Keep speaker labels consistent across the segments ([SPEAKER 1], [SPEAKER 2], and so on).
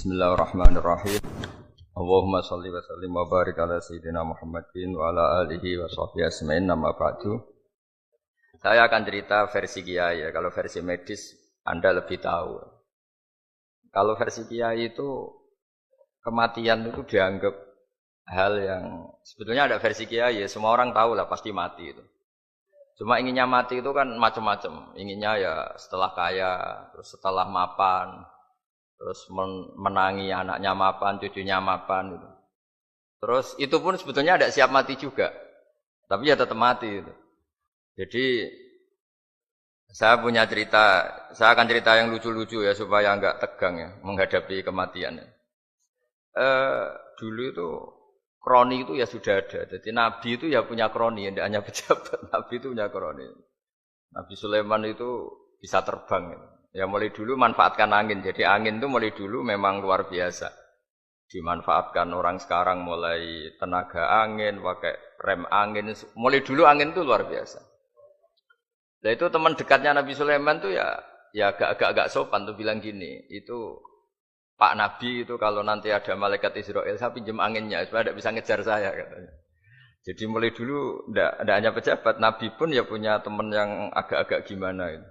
[SPEAKER 1] Bismillahirrahmanirrahim. Allahumma shalli wa sallim wa barik ala sayyidina Muhammadin wa ala alihi wa sahbihi ajmain. Amma ba'du. Saya akan cerita versi Kiai ya. Kalau versi medis Anda lebih tahu. Kalau versi Kiai itu kematian itu dianggap hal yang sebetulnya ada versi Kiai ya. Semua orang tahu lah pasti mati itu. Cuma inginnya mati itu kan macam-macam. Inginnya ya setelah kaya, terus setelah mapan, terus menangi anaknya mapan, cucunya mapan gitu. Terus itu pun sebetulnya ada siap mati juga. Tapi ya tetap mati gitu. Jadi saya punya cerita, saya akan cerita yang lucu-lucu ya supaya enggak tegang ya menghadapi kematian. Dulu itu kroni itu ya sudah ada. Jadi Nabi itu ya punya kroni, tidak hanya pejabat. Nabi itu punya kroni. Nabi Sulaiman itu bisa terbang gitu. Ya mulai dulu manfaatkan angin. Jadi angin itu mulai dulu memang luar biasa. Dimanfaatkan orang sekarang mulai tenaga angin, pakai rem angin. Mulai dulu angin itu luar biasa. Nah itu teman dekatnya Nabi Sulaiman tuh ya agak sopan tuh bilang gini. Itu Pak Nabi itu kalau nanti ada malaikat Israel saya pinjam anginnya supaya tidak bisa ngejar saya katanya. Jadi mulai dulu tidak hanya pejabat, Nabi pun ya punya teman yang agak-agak gimana itu.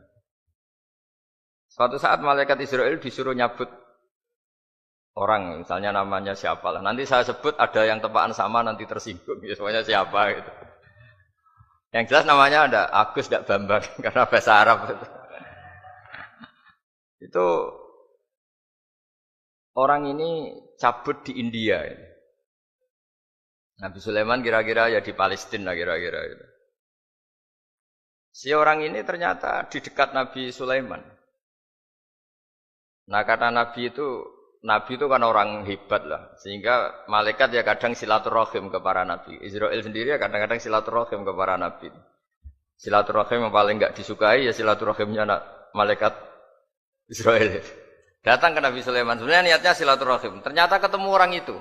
[SPEAKER 1] Suatu saat malaikat Israel disuruh nyabut orang, misalnya namanya siapa lah. Nanti saya sebut ada yang tepaan sama nanti tersinggung, ya semuanya siapa gitu. Yang jelas namanya ada Agus tidak Bambang karena bahasa Arab itu. Itu orang ini cabut di India. Nabi Sulaiman kira-kira ya di Palestina kira-kira gitu. Si orang ini ternyata di dekat Nabi Sulaiman. Nah karena Nabi itu kan orang hebat lah, sehingga malaikat ya kadang silaturahim ke para nabi. Israel sendiri ya kadang-kadang silaturahim ke para nabi. Silaturahim yang paling enggak disukai ya silaturahimnya malaikat Israel. Datang ke Nabi Sulaiman, sebenarnya niatnya silaturahim. Ternyata ketemu orang itu,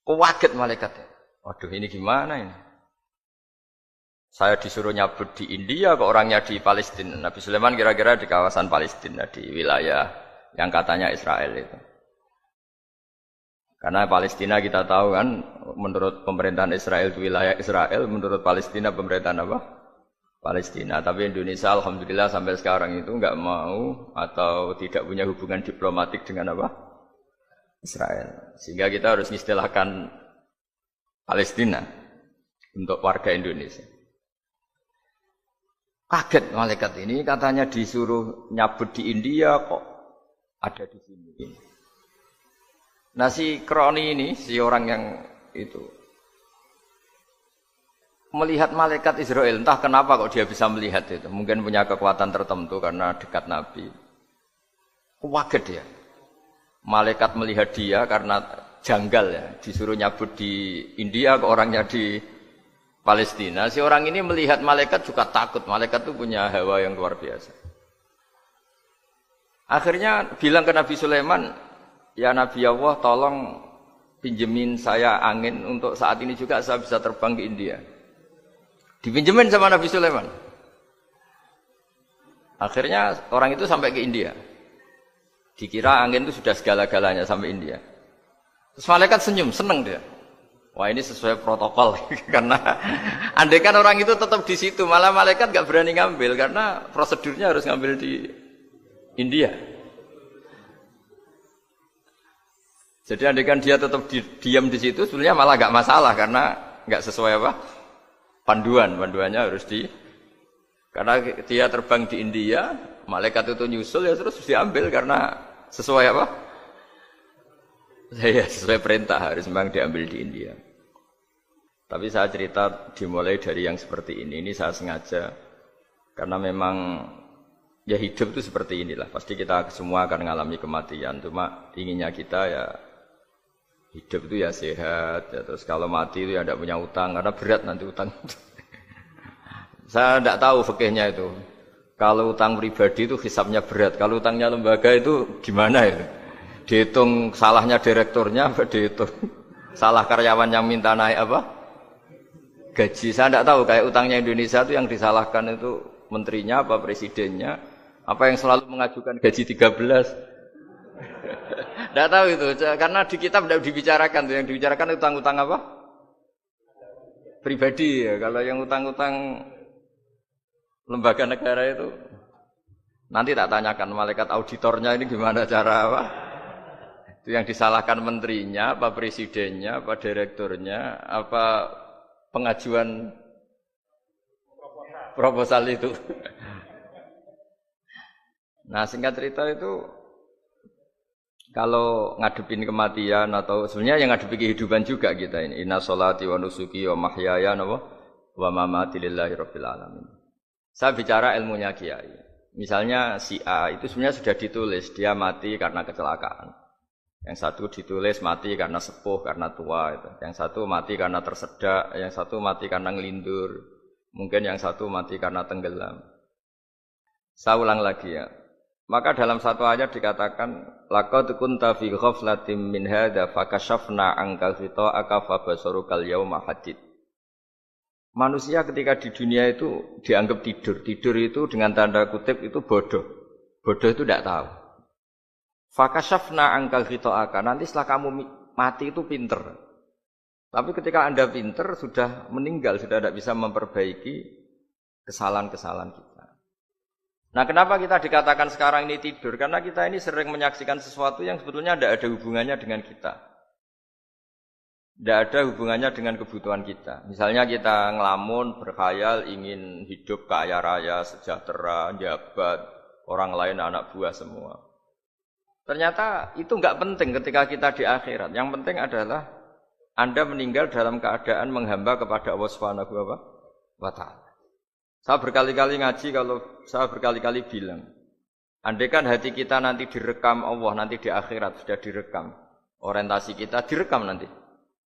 [SPEAKER 1] kaget malaikatnya. Waduh ini gimana ini? Saya disuruh nyabut di India, kok orangnya di Palestina. Nabi Sulaiman kira-kira di kawasan Palestina, di wilayah yang katanya Israel itu. Karena Palestina kita tahu kan, menurut pemerintahan Israel itu wilayah Israel, menurut Palestina pemerintahan apa? Palestina. Tapi Indonesia alhamdulillah sampai sekarang itu enggak mau atau tidak punya hubungan diplomatik dengan apa? Israel. Sehingga kita harus mengistilahkan Palestina untuk warga Indonesia. Kaget malaikat ini katanya disuruh nyabut di India kok ada di sini. Nah si kroni ini, si orang yang itu melihat malaikat Israel, entah kenapa kok dia bisa melihat itu. Mungkin punya kekuatan tertentu karena dekat Nabi. Kaget dia. Malaikat melihat dia karena janggal ya, disuruh nyabut di India kok orangnya di Palestina. Si orang ini melihat malaikat juga takut. Malaikat itu punya hawa yang luar biasa. Akhirnya bilang ke Nabi Sulaiman, ya Nabi Allah tolong pinjemin saya angin untuk saat ini juga saya bisa terbang ke India. Dipinjemin sama Nabi Sulaiman. Akhirnya orang itu sampai ke India. Dikira angin itu sudah segala-galanya sampai India. Terus malaikat senyum, seneng dia. Wah ini sesuai protokol karena andai kan orang itu tetap di situ, malah malaikat gak berani ngambil karena prosedurnya harus ngambil di India. Jadi andai kan dia tetap diam di situ, sebenarnya malah gak masalah karena gak sesuai apa? Panduannya harus karena dia terbang di India, malaikat itu nyusul ya terus diambil karena sesuai apa? Ya sesuai perintah harus memang diambil di India. Tapi saya cerita dimulai dari yang seperti ini. Ini saya sengaja karena memang ya hidup itu seperti inilah. Pasti kita semua akan mengalami kematian. Cuma inginnya kita ya hidup itu ya sehat. Ya, terus kalau mati itu ya tidak punya utang karena berat nanti utang. Saya tidak tahu fikihnya itu. Kalau utang pribadi itu hisabnya berat. Kalau utangnya lembaga itu gimana itu? Dihitung salahnya direkturnya, dihitung salah karyawan yang minta naik apa? Gaji. Saya tidak tahu kayak utangnya Indonesia itu yang disalahkan itu menterinya apa presidennya, apa yang selalu mengajukan gaji 13. Tidak tahu itu, karena di kitab tidak dibicarakan tuh. Yang dibicarakan utang-utang apa? Pribadi ya. Kalau yang utang-utang lembaga negara itu nanti tak tanyakan malaikat auditornya ini gimana cara apa? Itu yang disalahkan menterinya, apa presidennya, apa direkturnya, apa pengajuan proposal itu. Nah singkat cerita itu kalau ngadepin kematian atau sebenarnya yang ngadepi kehidupan juga kita ini. Inna sholati wa nusuki wa mahyaya wa mamati lillahi rabbil alamin. Saya bicara ilmunya kiai. Misalnya si A itu sebenarnya sudah ditulis dia mati karena kecelakaan. Yang satu ditulis mati karena sepuh, karena tua itu. Yang satu mati karena tersedak, yang satu mati karena ngelindur. Mungkin yang satu mati karena tenggelam. Saya ulang lagi ya. Maka dalam satu ayat dikatakan laqad kunta fi ghaflatin min hadza fakashafna anka ghita'aka fabasarukal yauma hadid. Manusia ketika di dunia itu dianggap tidur. Tidur itu dengan tanda kutip itu bodoh. Bodoh itu tidak tahu. Fakashafna anka ghita'aka. Nanti setelah kamu mati itu pinter. Tapi ketika Anda pinter sudah meninggal, sudah tidak bisa memperbaiki kesalahan-kesalahan kita. Nah kenapa kita dikatakan sekarang ini tidur? Karena kita ini sering menyaksikan sesuatu yang sebetulnya tidak ada hubungannya dengan kita. Tidak ada hubungannya dengan kebutuhan kita. Misalnya kita ngelamun, berkhayal, ingin hidup kaya raya, sejahtera, jabat, orang lain anak buah semua. Ternyata itu enggak penting ketika kita di akhirat. Yang penting adalah Anda meninggal dalam keadaan menghamba kepada Allah Subhanahu wa Ta'ala. Saya berkali-kali ngaji kalau saya berkali-kali bilang, andaikan hati kita nanti direkam Allah, nanti di akhirat sudah direkam, orientasi kita direkam nanti.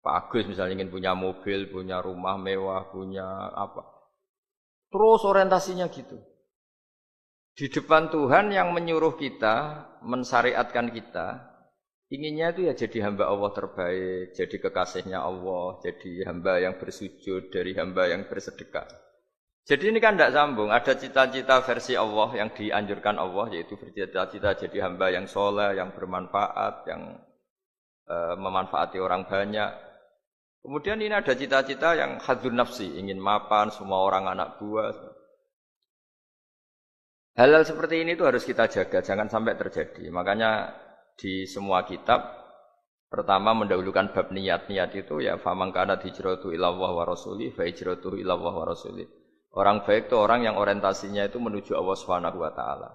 [SPEAKER 1] Pak Agus misalnya ingin punya mobil, punya rumah mewah, punya apa. Terus orientasinya gitu. Di depan Tuhan yang menyuruh kita, mensyariatkan kita, inginnya itu ya jadi hamba Allah terbaik, jadi kekasihnya Allah, jadi hamba yang bersujud, dari hamba yang bersedekah. Jadi ini kan tidak sambung, ada cita-cita versi Allah yang dianjurkan Allah, yaitu bercita-cita jadi hamba yang soleh, yang bermanfaat, yang memanfaati orang banyak. Kemudian ini ada cita-cita yang hadzun nafsi, ingin mapan, semua orang anak buah. Hal-hal seperti ini itu harus kita jaga, jangan sampai terjadi. Makanya di semua kitab, pertama mendahulukan bab niat. Niat itu ya faman kana hijratu ila Allah wa rasuli fa hijratuhu ila Allah wa rasuli. Orang baik itu orang yang orientasinya itu menuju Allah Subhanahu wa Ta'ala.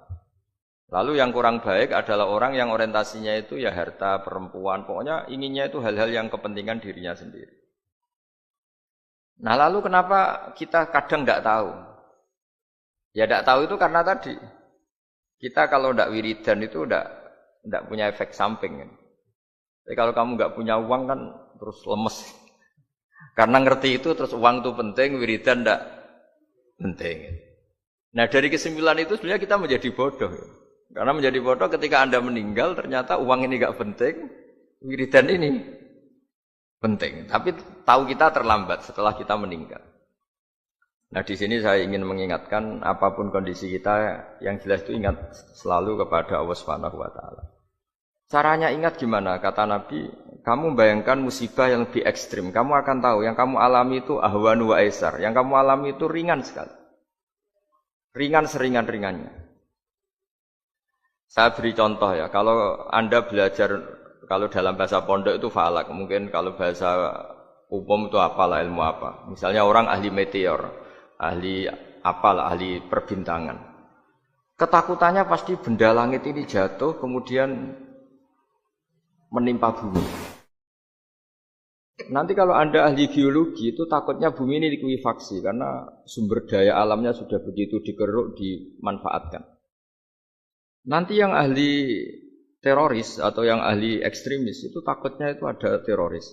[SPEAKER 1] Lalu yang kurang baik adalah orang yang orientasinya itu ya harta, perempuan, pokoknya inginnya itu hal-hal yang kepentingan dirinya sendiri. Nah lalu kenapa kita kadang tidak tahu? Ya tidak tahu itu karena tadi kita kalau tidak wiridan itu tidak punya efek samping. Tapi kalau kamu nggak punya uang kan terus lemes. Karena ngerti itu terus uang itu penting, wiridan tidak penting. Nah dari kesimpulan itu sebenarnya kita menjadi bodoh. Karena menjadi bodoh ketika Anda meninggal ternyata uang ini enggak penting, wiridan ini penting. Tapi tahu kita terlambat setelah kita meninggal. Nah di sini saya ingin mengingatkan apapun kondisi kita yang jelas itu ingat selalu kepada Allah Subhanahu wa Ta'ala. Caranya ingat gimana? Kata Nabi, kamu bayangkan musibah yang lebih ekstrim. Kamu akan tahu yang kamu alami itu ahwanu wa aisar. Yang kamu alami itu ringan sekali. Ringan seringan-ringannya. Saya beri contoh ya. Kalau Anda belajar, kalau dalam bahasa pondok itu falak. Mungkin kalau bahasa umum itu apalah, ilmu apa. Misalnya orang ahli meteor. Ahli apalah, ahli perbintangan. Ketakutannya pasti benda langit ini jatuh kemudian menimpa bumi. Nanti kalau Anda ahli geologi itu takutnya bumi ini likuifaksi karena sumber daya alamnya sudah begitu dikeruk, dimanfaatkan. Nanti yang ahli teroris atau yang ahli ekstremis itu takutnya itu ada teroris.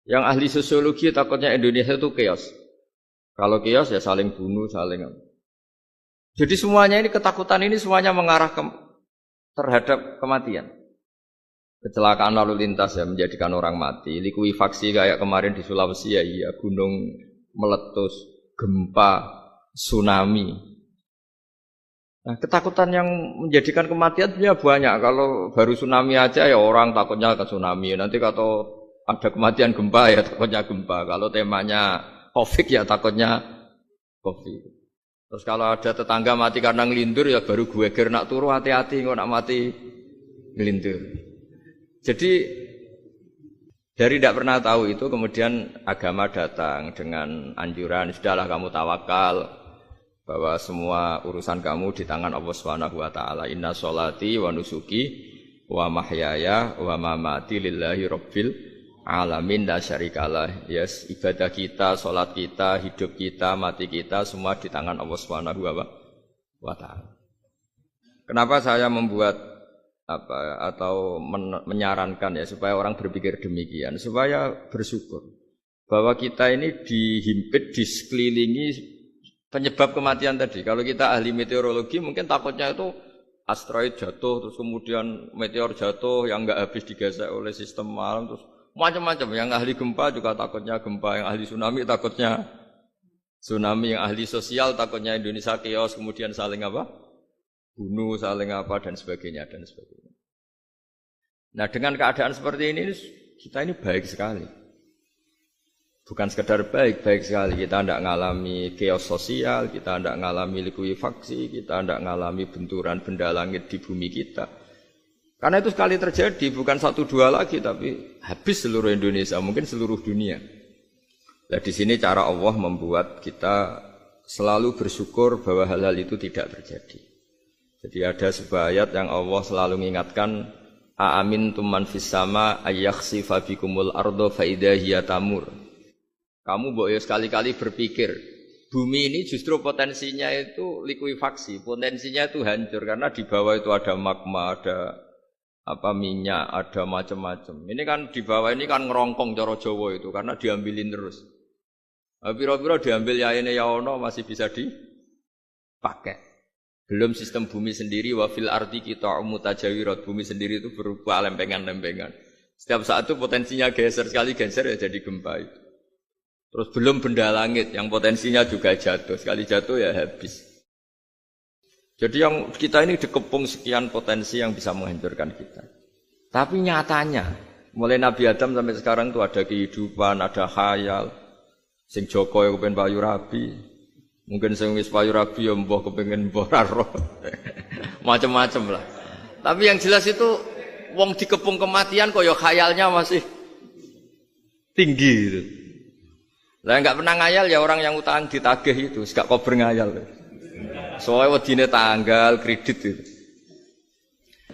[SPEAKER 1] Yang ahli sosiologi takutnya Indonesia itu chaos. Kalau chaos ya saling bunuh, saling. Jadi semuanya ini ketakutan ini semuanya mengarah terhadap kematian. Kecelakaan lalu lintas ya menjadikan orang mati, likuifaksi kayak kemarin di Sulawesi ya iya, gunung meletus, gempa, tsunami. Nah, ketakutan yang menjadikan kematian ya banyak. Kalau baru tsunami aja ya orang takutnya ke tsunami. Nanti kalau ada kematian gempa ya takutnya gempa. Kalau temanya Covid ya takutnya Covid. Terus kalau ada tetangga mati karena ngelindur ya baru gue nak turu hati-hati kok nak mati ngelindur. Jadi dari tidak pernah tahu itu kemudian agama datang dengan anjuran sudahlah kamu tawakal. Bahwa semua urusan kamu di tangan Allah Subhanahu wa taala. Inna sholati wa nusuki wa mahyaya wa mamati lillahi rabbil alamin la syarikalah. Yes, ibadah kita, salat kita, hidup kita, mati kita semua di tangan Allah Subhanahu wa taala. Kenapa saya membuat atau menyarankan ya supaya orang berpikir demikian, supaya bersyukur bahwa kita ini dihimpit, disekelilingi penyebab kematian tadi. Kalau kita ahli meteorologi mungkin takutnya itu asteroid jatuh terus kemudian meteor jatuh yang enggak habis digesek oleh sistem alam terus macam-macam. Yang ahli gempa juga takutnya gempa, yang ahli tsunami takutnya tsunami, yang ahli sosial takutnya Indonesia chaos kemudian saling bunuh, saling dan sebagainya dan sebagainya. Nah, dengan keadaan seperti ini kita ini baik sekali. Bukan sekedar baik sekali. Kita tidak mengalami chaos sosial, kita tidak mengalami likuifaksi, kita tidak mengalami benturan benda langit di bumi kita. Karena itu sekali terjadi, bukan 1-2 lagi, tapi habis seluruh Indonesia, mungkin seluruh dunia. Nah, di sini cara Allah membuat kita selalu bersyukur bahwa hal-hal itu tidak terjadi. Jadi ada sebuah ayat yang Allah selalu mengingatkan, A'amintum man fis sama ayyakhsifa bikumul ardo fa idza hiya tamur. Kamu boleh sekali-kali berpikir, bumi ini justru potensinya itu likuifaksi, potensinya itu hancur karena di bawah itu ada magma, ada minyak, ada macam-macam. Ini kan di bawah ini kan ngerongkong cara Jawa itu karena diambilin terus. Piro-piro diambil yaene ya ono masih bisa dipakai. Belum sistem bumi sendiri wafil arti kita mutajawirat, bumi sendiri itu berupa lempengan-lempengan. Setiap saat itu potensinya geser, sekali geser ya jadi gempa itu. Terus belum benda langit yang potensinya juga jatuh. Sekali jatuh ya habis. Jadi yang kita ini dikepung sekian potensi yang bisa menghancurkan kita. Tapi nyatanya, mulai Nabi Adam sampai sekarang tuh ada kehidupan, ada khayal. Sing Joko yang kepengen payu rabi. Mungkin sing wis payu rabi ya mbah kepengen mbah roh. Macam-macam lah. Tapi yang jelas itu wong dikepung kematian kok ya khayalnya masih tinggi gitu. Lah enggak pernah ngayal ya orang yang utang ditagih itu, gak kober ngayal. Soalnya wedine tanggal kredit itu.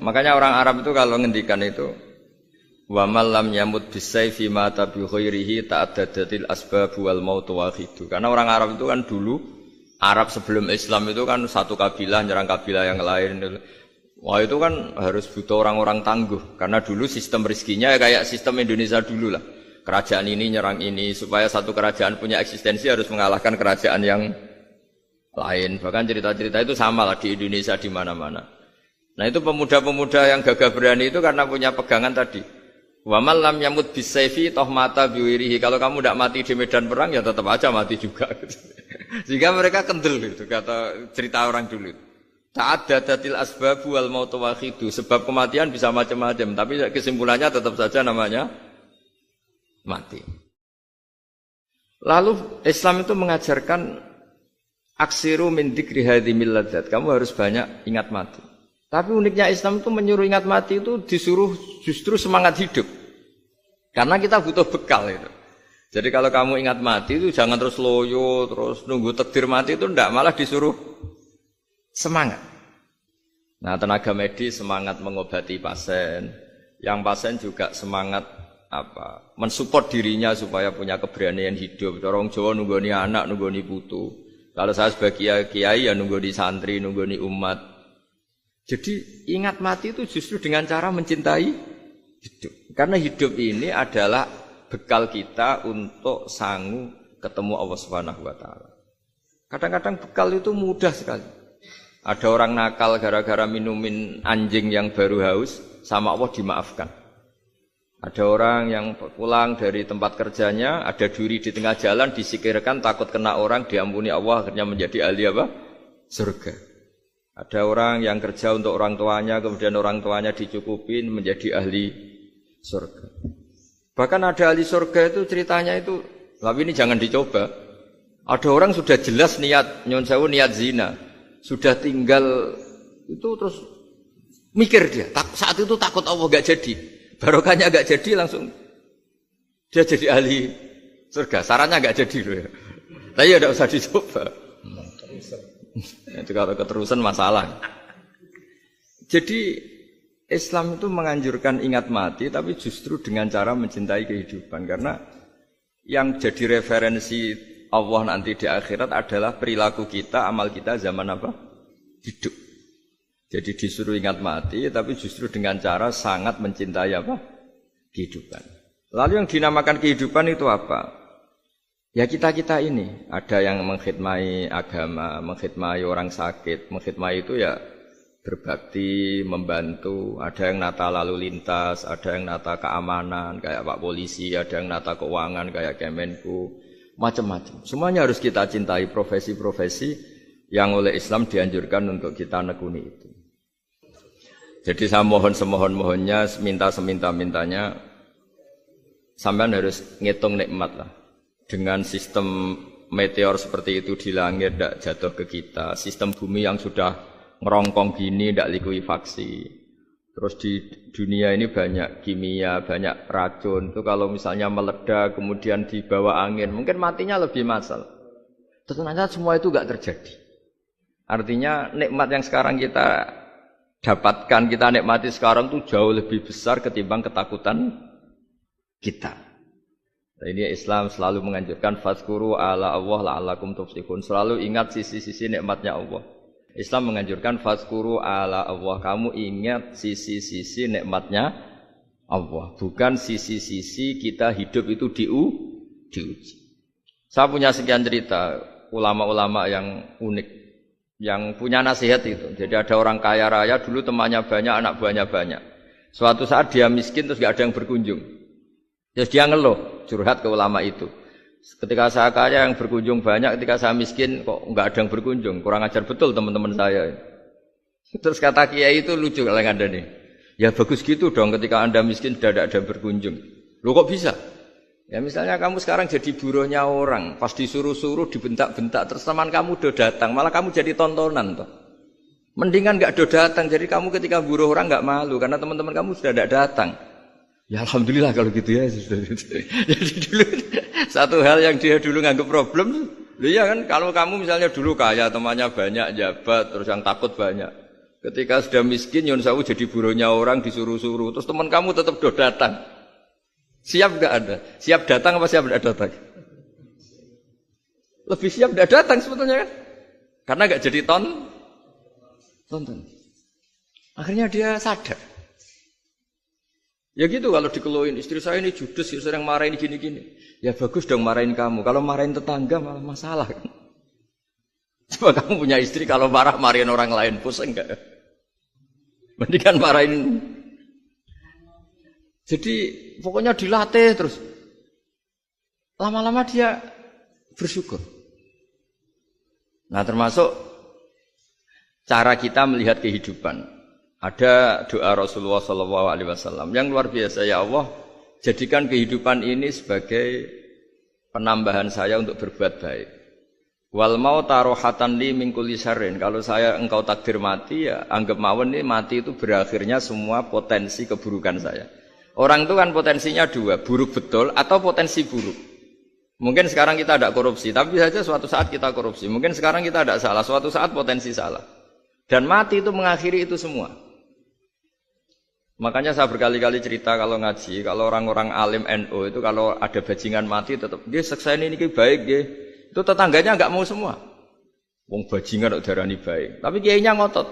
[SPEAKER 1] Makanya orang Arab itu kalau ngendikan itu wa man lam yamut bisayfi mata bi khairihi ta'addadatil asbab wal maut wahidu. Karena orang Arab itu kan dulu Arab sebelum Islam itu kan satu kabilah nyerang kabilah yang lain. Wah itu kan harus butuh orang-orang tangguh karena dulu sistem rezekinya kayak sistem Indonesia dulu lah. Kerajaan ini nyerang ini supaya satu kerajaan punya eksistensi harus mengalahkan kerajaan yang lain. Bahkan cerita-cerita itu sama lah di Indonesia di mana-mana. Nah itu pemuda-pemuda yang gagah berani itu karena punya pegangan tadi. Wa man lam yamut bisayfi toh mata biwirihi. Kalau kamu tidak mati di medan perang ya tetap aja mati juga. Sehingga mereka kendel gitu kata cerita orang dulu. Ta'addadatil asbab wal maut wahidu. Sebab kematian bisa macam-macam, tapi kesimpulannya tetap saja namanya mati. Lalu Islam itu mengajarkan aksiru min dzikri hadhimil ladzat. Kamu harus banyak ingat mati. Tapi uniknya Islam itu menyuruh ingat mati itu disuruh justru semangat hidup. Karena kita butuh bekal itu. Jadi kalau kamu ingat mati itu jangan terus loyo, terus nunggu takdir mati itu enggak, malah disuruh semangat. Nah, tenaga medis semangat mengobati pasien, yang pasien juga semangat mensupport dirinya supaya punya keberanian hidup. Orang Jawa nunggoni anak, nunggoni putu. Kalau saya sebagai kiai ya nunggoni santri, nunggoni umat. Jadi ingat mati itu justru dengan cara mencintai hidup. Karena hidup ini adalah bekal kita untuk sanggup ketemu Allah Subhanahu wa taala. Kadang-kadang bekal itu mudah sekali. Ada orang nakal gara-gara minumin anjing yang baru haus, sama Allah dimaafkan. Ada orang yang pulang dari tempat kerjanya, ada duri di tengah jalan, disikirkan takut kena orang, diampuni Allah, akhirnya menjadi ahli surga. Ada orang yang kerja untuk orang tuanya, kemudian orang tuanya dicukupin menjadi ahli surga. Bahkan ada ahli surga itu ceritanya itu, tapi ini jangan dicoba. Ada orang sudah jelas niat, nyun sewu niat zina, sudah tinggal itu terus mikir dia, saat itu takut Allah gak jadi, barokahnya gak jadi langsung dia jadi ahli surga. Sarannya gak jadi loh ya. Tapi ya tidak usah dicoba. Itu kalau keterusan masalah. Jadi Islam itu menganjurkan ingat mati, tapi justru dengan cara mencintai kehidupan. Karena yang jadi referensi Allah nanti di akhirat adalah perilaku kita, amal kita zaman apa? Hidup. Jadi disuruh ingat mati, tapi justru dengan cara sangat mencintai apa? Kehidupan. Lalu yang dinamakan kehidupan itu apa? Ya kita-kita ini, ada yang mengkhidmati agama, mengkhidmati orang sakit, mengkhidmati itu ya berbakti, membantu, ada yang nata lalu lintas, ada yang nata keamanan kayak Pak Polisi, ada yang nata keuangan kayak Kemenku, macam-macam. Semuanya harus kita cintai, profesi-profesi yang oleh Islam dianjurkan untuk kita nekuni itu. Jadi saya mohon semohon-mohonnya, minta seminta-mintanya, sampean harus ngitung nikmat lah. Dengan sistem meteor seperti itu di langit tidak jatuh ke kita, sistem bumi yang sudah ngerongkong gini tidak likuifaksi, terus di dunia ini banyak kimia, banyak racun, itu kalau misalnya meledak kemudian dibawa angin, mungkin matinya lebih massal. Ternyata semua itu tidak terjadi. Artinya nikmat yang sekarang kita dapatkan, kita nikmati sekarang itu jauh lebih besar ketimbang ketakutan kita. Ini Islam selalu menganjurkan fazkuru ala Allah la'allakum tuflihun. Selalu ingat sisi-sisi nikmatnya Allah. Islam menganjurkan fazkuru ala Allah. Kamu ingat sisi-sisi nikmatnya Allah. Bukan sisi-sisi kita hidup itu diuji. Saya punya sekian cerita ulama-ulama yang unik, yang punya nasihat itu. Jadi ada orang kaya raya dulu temannya banyak, anak buahnya banyak. Suatu saat dia miskin terus gak ada yang berkunjung. Terus dia ngeluh, curhat ke ulama itu. Ketika saya kaya yang berkunjung banyak, ketika saya miskin kok enggak ada yang berkunjung. Kurang ajar betul teman-teman saya. Terus kata kiai itu lucu kalau ada nih. Ya bagus gitu dong ketika Anda miskin sudah ada yang berkunjung. Loh kok bisa? Ya misalnya kamu sekarang jadi buruhnya orang, pas disuruh-suruh, dibentak-bentak, terus teman kamu udah datang, malah kamu jadi tontonan toh. Mendingan enggak do datang, jadi kamu ketika buruh orang enggak malu karena teman-teman kamu sudah tidak datang. Ya alhamdulillah kalau gitu ya. Jadi dulu satu hal yang dia dulu nganggap problem, ya kan kalau kamu misalnya dulu kaya, temannya banyak, jabat, terus yang takut banyak. Ketika sudah miskin, Yun Sawu jadi buruhnya orang, disuruh-suruh, terus teman kamu tetap do datang. Siap enggak ada? Siap datang apa siap enggak datang? Lebih siap enggak datang sebetulnya kan? Karena enggak jadi tonton. Akhirnya dia sadar. Ya gitu kalau dikeluhin istri saya ini judes, sering marahin gini-gini. Ya bagus dong marahin kamu. Kalau marahin tetangga malah masalah kan. Coba kamu punya istri kalau marahin orang lain pusing enggak? Mendingan marahin. Jadi pokoknya dilatih terus. Lama-lama dia bersyukur. Nah termasuk cara kita melihat kehidupan. Ada doa Rasulullah SAW yang luar biasa. Ya Allah, jadikan kehidupan ini sebagai penambahan saya untuk berbuat baik. Wal mau tarohatan li min kulli syarrin. Kalau engkau takdir mati, ya anggap mawon ini mati itu berakhirnya semua potensi keburukan saya. Orang itu kan potensinya dua, buruk betul atau potensi buruk. Mungkin sekarang kita ada korupsi, tapi saja suatu saat kita korupsi. Mungkin sekarang kita ada salah, suatu saat potensi salah. Dan mati itu mengakhiri itu semua. Makanya saya berkali-kali cerita kalau ngaji, kalau orang-orang alim NU itu kalau ada bajingan mati tetap dia seksain ini baik dia. Itu tetangganya enggak mau semua. Wong bajingan kok darani baik. Tapi kiainya ngotot,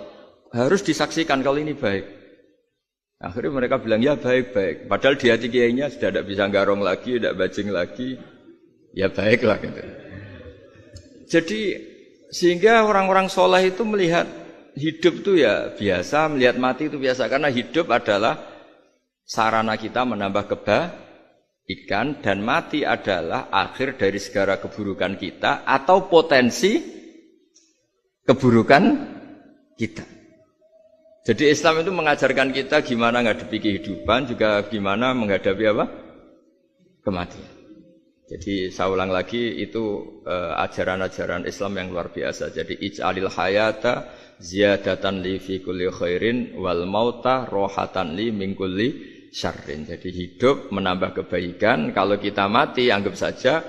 [SPEAKER 1] harus disaksikan kalau ini baik. Akhirnya mereka bilang ya baik-baik. Padahal di hati kiainya sudah tidak bisa garong lagi, tidak bajing lagi. Ya baiklah gitu. Jadi sehingga orang-orang soleh itu melihat hidup itu ya biasa, melihat mati itu biasa. Karena hidup adalah sarana kita menambah kebaikan dan mati adalah akhir dari segala keburukan kita atau potensi keburukan kita. Jadi Islam itu mengajarkan kita gimana menghadapi kehidupan, juga gimana menghadapi apa? Kematian. Jadi saya ulang lagi, itu ajaran-ajaran Islam yang luar biasa. Jadi ij'alil hayata ziyadatan li fi kulli khairin wal mauta rohatan li min kulli syarrin. Jadi hidup menambah kebaikan, kalau kita mati anggap saja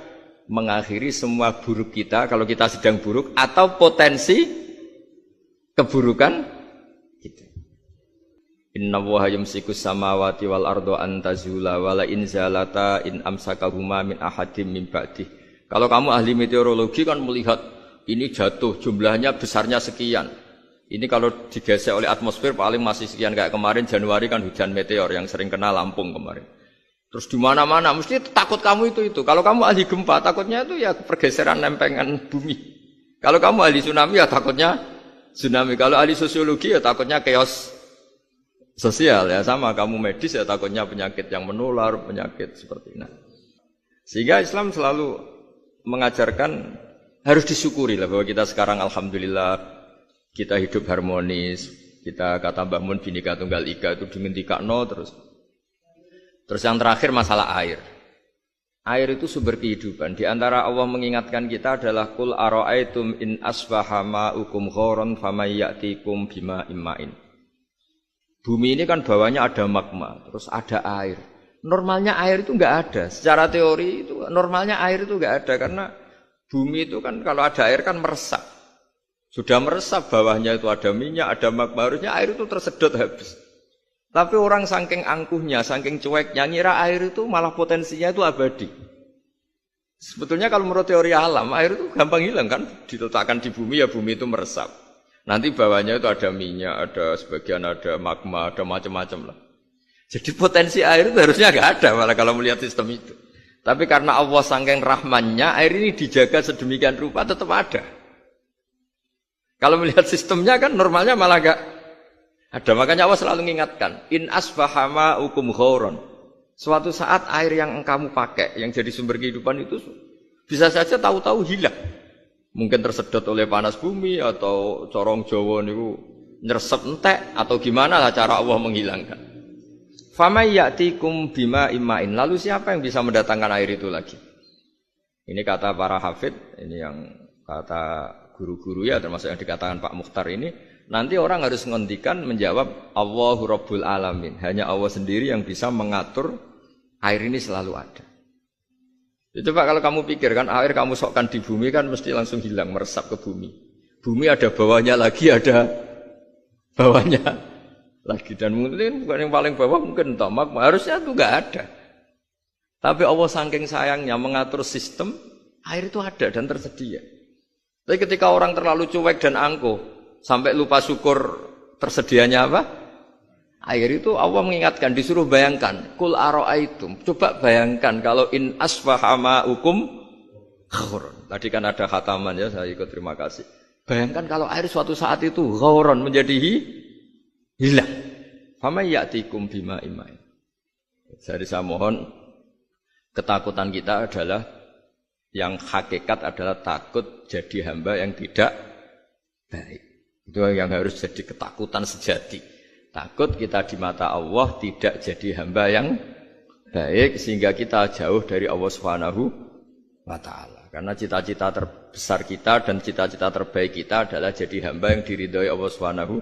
[SPEAKER 1] mengakhiri semua buruk kita kalau kita sedang buruk atau potensi keburukan kita. Inna Allaha yumsikus samawati wal ardo an tazula wala in zalata in amsakahuma min ahadim min ba'dih. Kalau kamu ahli meteorologi kan melihat ini jatuh jumlahnya besarnya sekian. Ini kalau digesek oleh atmosfer paling masih sekian, kayak kemarin Januari kan hujan meteor yang sering kena Lampung kemarin. Terus di mana-mana mesti takut kamu itu. Kalau kamu ahli gempa takutnya itu ya pergeseran lempengan bumi. Kalau kamu ahli tsunami ya takutnya tsunami. Kalau ahli sosiologi ya takutnya chaos sosial, ya sama, kamu medis ya takutnya penyakit yang menular, penyakit seperti ini. Sehingga Islam selalu mengajarkan harus disyukuri lah bahwa kita sekarang alhamdulillah kita hidup harmonis. Kita kata Mbah Mun Bhinneka Tunggal Ika itu dingendikakno terus. Terus yang terakhir masalah air. Air itu sumber kehidupan. Di antara Allah mengingatkan kita adalah qul ara'aitum in asbaha ma'ukum ghoron famay ya'tikum bima imma'in. Bumi ini kan bawahnya ada magma, terus ada air. Normalnya air itu enggak ada. Secara teori itu normalnya air itu enggak ada karena bumi itu kan kalau ada air kan meresap. Sudah meresap, bawahnya itu ada minyak, ada magma, harusnya air itu tersedot habis. Tapi orang saking angkuhnya, saking cueknya, ngira air itu malah potensinya itu abadi. Sebetulnya kalau menurut teori alam, air itu gampang hilang kan, diletakkan di bumi ya bumi itu meresap. Nanti bawahnya itu ada minyak, ada sebagian ada magma, ada macam-macam lah. Jadi potensi air itu harusnya nggak ada malah kalau melihat sistem itu. Tapi karena Allah saking rahmannya, air ini dijaga sedemikian rupa tetap ada. Kalau melihat sistemnya kan normalnya malah nggak ada. Makanya Allah selalu mengingatkan, in asbaha ma'ukum ghoron. Suatu saat air yang kamu pakai, yang jadi sumber kehidupan itu bisa saja tahu-tahu hilang. Mungkin tersedot oleh panas bumi atau corong Jawa niku nyeresep entek atau gimana lah cara Allah menghilangkan. Famay ya'tikum bima imma'in. Lalu siapa yang bisa mendatangkan air itu lagi? Ini kata para hafid, ini yang kata guru-guru ya termasuk yang dikatakan Pak Mukhtar ini, nanti orang harus ngendikan menjawab Allahu Rabbul Alamin. Hanya Allah sendiri yang bisa mengatur air ini selalu ada. Itu Pak, kalau kamu pikir kan air kamu sokkan di bumi kan mesti langsung hilang, meresap ke bumi. Bumi ada bawahnya lagi, ada bawahnya lagi. Dan mungkin bukan yang paling bawah mungkin entah magma, harusnya itu enggak ada. Tapi Allah saking sayangnya mengatur sistem, air itu ada dan tersedia. Tapi ketika orang terlalu cuek dan angkuh, sampai lupa syukur tersedianya apa? Air itu Allah mengingatkan, disuruh bayangkan, kul ara'aitum, coba bayangkan kalau in asbaha ma'ukum ghoron. Tadi kan ada khataman ya, saya ikut terima kasih. Bayangkan kalau air suatu saat itu ghoron menjadi hilang. Fama ya'tikum bima imma'in. Jadi saya mohon, ketakutan kita adalah yang hakikat adalah takut jadi hamba yang tidak baik. Itu yang harus jadi ketakutan sejati. Takut kita di mata Allah tidak jadi hamba yang baik sehingga kita jauh dari Allah Subhanahu wa taala. Karena cita-cita terbesar kita dan cita-cita terbaik kita adalah jadi hamba yang diridhoi Allah Subhanahu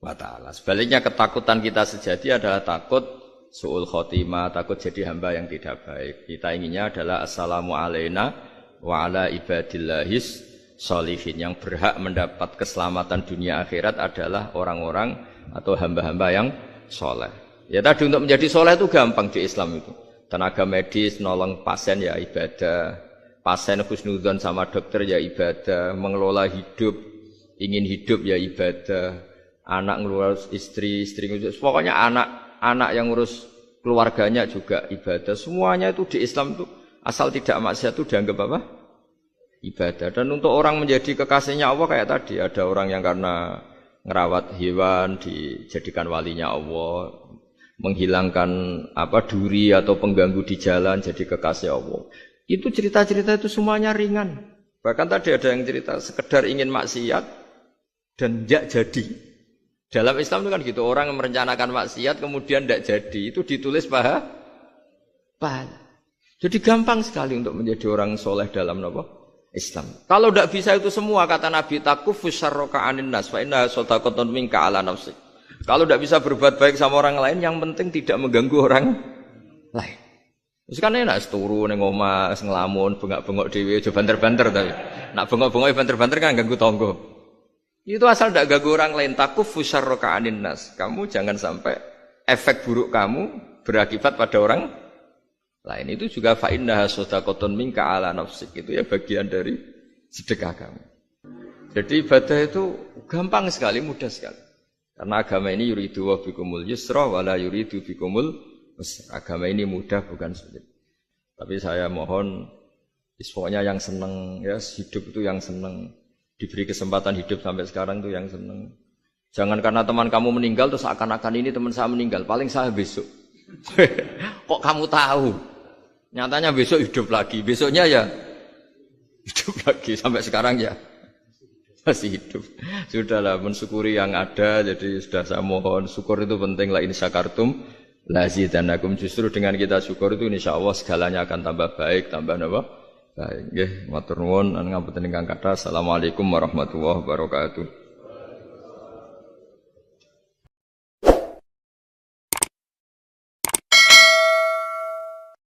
[SPEAKER 1] wa taala. Sebaliknya ketakutan kita sejati adalah takut su'ul khotimah, takut jadi hamba yang tidak baik. Kita inginnya adalah assalamu alaina wa ala ibadillahis sholihin. Yang berhak mendapat keselamatan dunia akhirat adalah orang-orang atau hamba-hamba yang soleh. Ya tadi untuk menjadi soleh itu gampang di Islam itu. Tenaga medis nolong pasien ya ibadah, pasien husnudzon sama dokter ya ibadah, mengelola hidup, ingin hidup ya ibadah, anak ngurus istri, istri ngurus, pokoknya anak yang ngurus keluarganya juga ibadah. Semuanya itu di Islam itu asal tidak maksiat itu dianggap apa? Ibadah. Dan untuk orang menjadi kekasihnya Allah kayak tadi, ada orang yang karena ngerawat hewan dijadikan walinya Allah, menghilangkan duri atau pengganggu di jalan jadi kekasih Allah. Itu cerita-cerita itu semuanya ringan. Bahkan tadi ada yang cerita sekedar ingin maksiat dan tidak jadi. Dalam Islam itu kan gitu, orang yang merencanakan maksiat kemudian tidak jadi, itu ditulis pahala. Jadi gampang sekali untuk menjadi orang soleh dalam Islam. Kalau tidak bisa itu semua, kata Nabi, takufus syarroka anin nas, fa inna sodaqatun minka ala nafsik. Kalau tidak bisa berbuat baik sama orang lain, yang penting tidak mengganggu orang lain. Terus kan enak turu ning omah ngelamun, bengak-bengok dhewe aja banter-banter tapi. Nak bengok-bengok banter-banter kan ganggu tangga. Itu asal tidak ganggu orang lain, takufus syarroka anin nas. Kamu jangan sampai efek buruk kamu berakibat pada orang lain. Itu juga fa innaha shadaqatun minka ala nafsik. Itu ya bagian dari sedekah kamu. Jadi ibadah itu gampang sekali, mudah sekali. Karena agama ini yuridu wa bikumul yusra wa la yuridu bikumul usra. Agama ini mudah bukan sulit. Tapi saya mohon pokoknya yang senang ya, hidup itu yang senang, diberi kesempatan hidup sampai sekarang itu yang senang. Jangan karena teman kamu meninggal terus akan-akan ini teman saya meninggal, paling saya besok. Kok kamu tahu? Nyatanya besok hidup lagi, besoknya ya hidup lagi sampai sekarang ya masih hidup. Sudahlah mensyukuri yang ada, jadi sudah saya mohon syukur itu penting, la in syakartum lazidannakum. Justru dengan kita syukur itu insyaallah segalanya akan tambah baik, tambah baik. Nggih, matur nuwun ngapunten ingkang kathah. Assalamualaikum warahmatullahi wabarakatuh.